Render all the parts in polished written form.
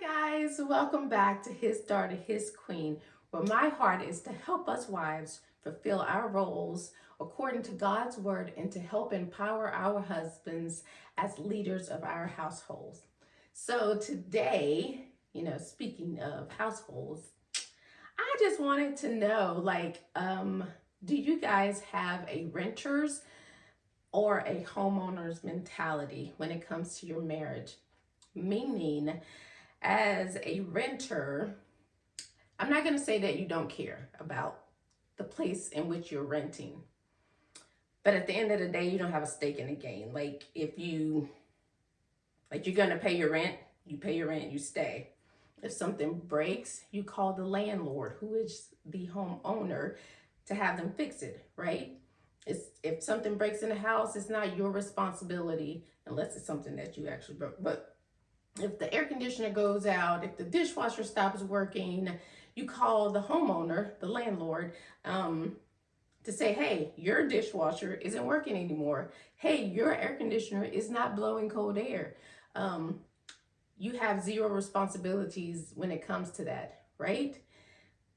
Hi guys, welcome back to His Daughter, His Queen, where my heart is to help us wives fulfill our roles according to God's word and to help empower our husbands as leaders of our households. So today, speaking of households, I just wanted to know, do you guys have a renter's or a homeowner's mentality when it comes to your marriage? Meaning, as a renter, I'm not going to say that you don't care about the place in which you're renting. But at the end of the day, you don't have a stake in the game. You're going to pay your rent, you pay your rent, you stay. If something breaks, you call the landlord, who is the homeowner, to have them fix it, right? If something breaks in the house, it's not your responsibility unless it's something that you actually broke. But if the air conditioner goes out, if the dishwasher stops working, you call the homeowner, the landlord, to say, hey, your dishwasher isn't working anymore. Hey, your air conditioner is not blowing cold air. You have zero responsibilities when it comes to that, right?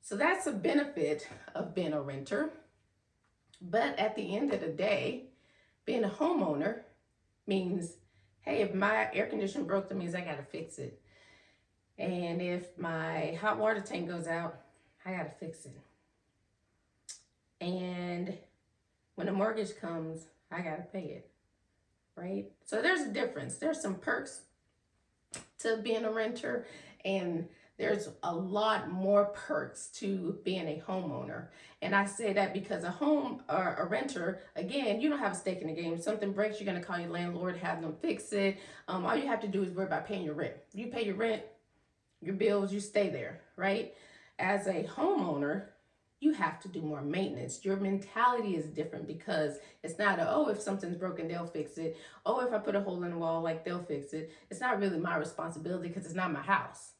So that's a benefit of being a renter. But at the end of the day, being a homeowner means, hey, if my air conditioner broke, that means I gotta fix it. And if my hot water tank goes out, I gotta fix it. And when a mortgage comes, I gotta pay it, right? So there's a difference. There's some perks to being a renter, and there's a lot more perks to being a homeowner. And I say that because a renter, again, you don't have a stake in the game. If something breaks, you're gonna call your landlord, have them fix it. All you have to do is worry about paying your rent. You pay your rent, your bills, you stay there, right? As a homeowner, you have to do more maintenance. Your mentality is different because it's not if something's broken, they'll fix it. Oh, if I put a hole in the wall, they'll fix it. It's not really my responsibility because it's not my house.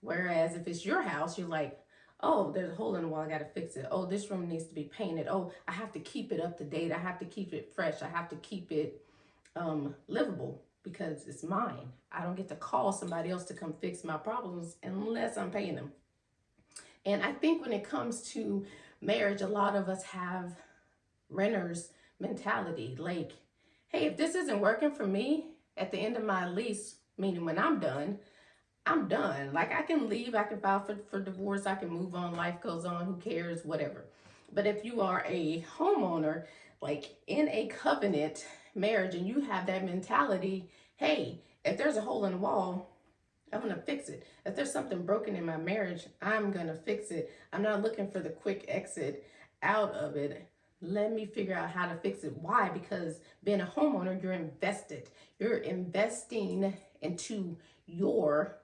Whereas if it's your house, you're like, oh, there's a hole in the wall, I gotta fix it. Oh, this room needs to be painted. Oh, I have to keep it up to date. I have to keep it fresh. I have to keep it livable because it's mine. I don't get to call somebody else to come fix my problems unless I'm paying them. And I think when it comes to marriage, a lot of us have renters mentality. Like, hey, if this isn't working for me at the end of my lease, meaning when I'm done, I'm done. Like, I can leave, I can file for divorce, I can move on, life goes on, who cares, whatever. But if you are a homeowner, like in a covenant marriage, and you have that mentality, hey, if there's a hole in the wall, I'm gonna fix it. If there's something broken in my marriage, I'm gonna fix it. I'm not looking for the quick exit out of it. Let me figure out how to fix it. Why? Because being a homeowner, you're invested. You're investing into your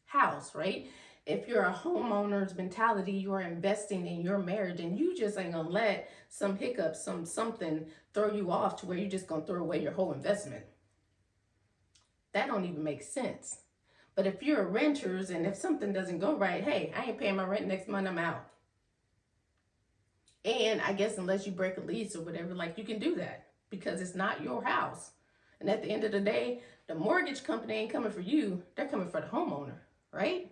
house, right? If you're a homeowner's mentality, you're investing in your marriage, and you just ain't gonna let some hiccups, something throw you off to where you're just gonna throw away your whole investment. That don't even make sense. But if you're renters and if something doesn't go right, hey, I ain't paying my rent next month, I'm out. And I guess unless you break a lease or whatever, you can do that because it's not your house. And at the end of the day, the mortgage company ain't coming for you, they're coming for the homeowner, right?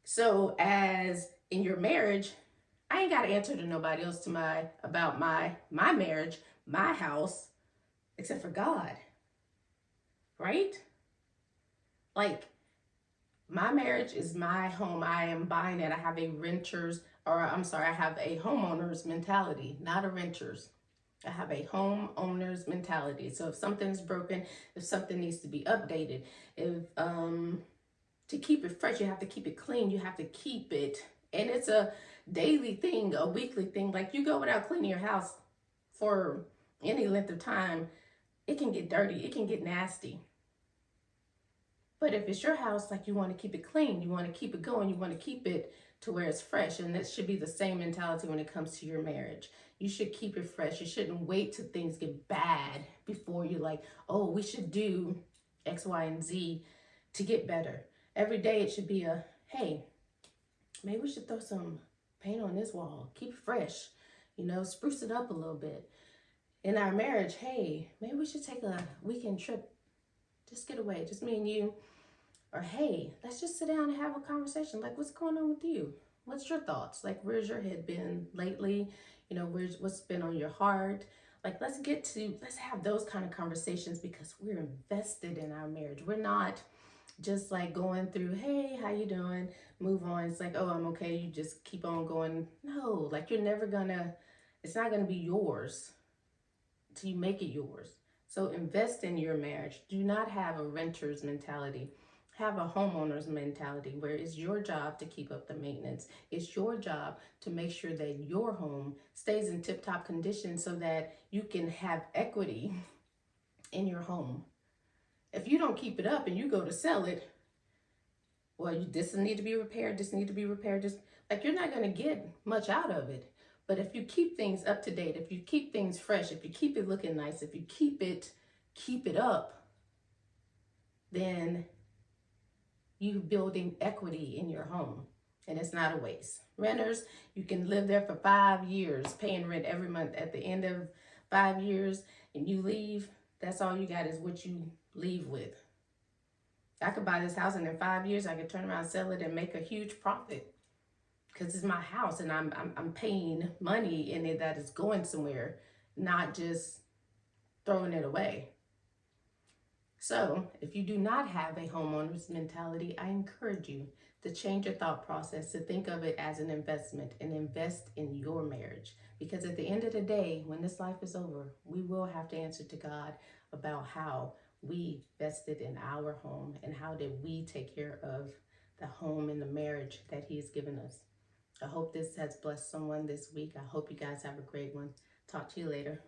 So as in your marriage, I ain't got to answer to nobody else about my marriage, my house, except for God, right? Like, my marriage is my home. I am buying it. I have a I have a homeowner's mentality, not a renter's. I have a homeowner's mentality. So if something's broken, if something needs to be updated, if to keep it fresh, you have to keep it clean. You have to keep it, and it's a daily thing, a weekly thing. Like, you go without cleaning your house for any length of time, it can get dirty, it can get nasty. But if it's your house, you want to keep it clean, you want to keep it going, you want to keep it to where it's fresh. And that should be the same mentality when it comes to your marriage. You should keep it fresh. You shouldn't wait till things get bad before you're like, oh, we should do X, Y, and Z to get better. Every day it should be hey, maybe we should throw some paint on this wall, keep it fresh, spruce it up a little bit. In our marriage, hey, maybe we should take a weekend trip. Just get away, just me and you. Or hey, let's just sit down and have a conversation. Like, what's going on with you? What's your thoughts? Like, where's your head been lately? What's been on your heart? Like, let's have those kind of conversations because we're invested in our marriage. We're not just like going through, hey, how you doing? Move on. It's like, oh, I'm okay. You just keep on going. No, like it's not gonna be yours till you make it yours. So invest in your marriage. Do not have a renter's mentality. Have a homeowner's mentality where it's your job to keep up the maintenance. It's your job to make sure that your home stays in tip top condition so that you can have equity in your home. If you don't keep it up and you go to sell it, well, this need to be repaired, this need to be repaired, just like you're not going to get much out of it. But if you keep things up to date, if you keep things fresh, if you keep it looking nice, if you keep it up, then you're building equity in your home. And it's not a waste. Renters, you can live there for 5 years, paying rent every month. At the end of 5 years, and you leave, that's all you got is what you leave with. I could buy this house and in 5 years I could turn around, sell it, and make a huge profit because it's my house and I'm paying money in it that is going somewhere, not just throwing it away. So if you do not have a homeowner's mentality, I encourage you to change your thought process, to think of it as an investment and invest in your marriage. Because at the end of the day, when this life is over, we will have to answer to God about how we vested in our home and how did we take care of the home and the marriage that He's given us. I hope this has blessed someone this week. I hope you guys have a great one. Talk to you later.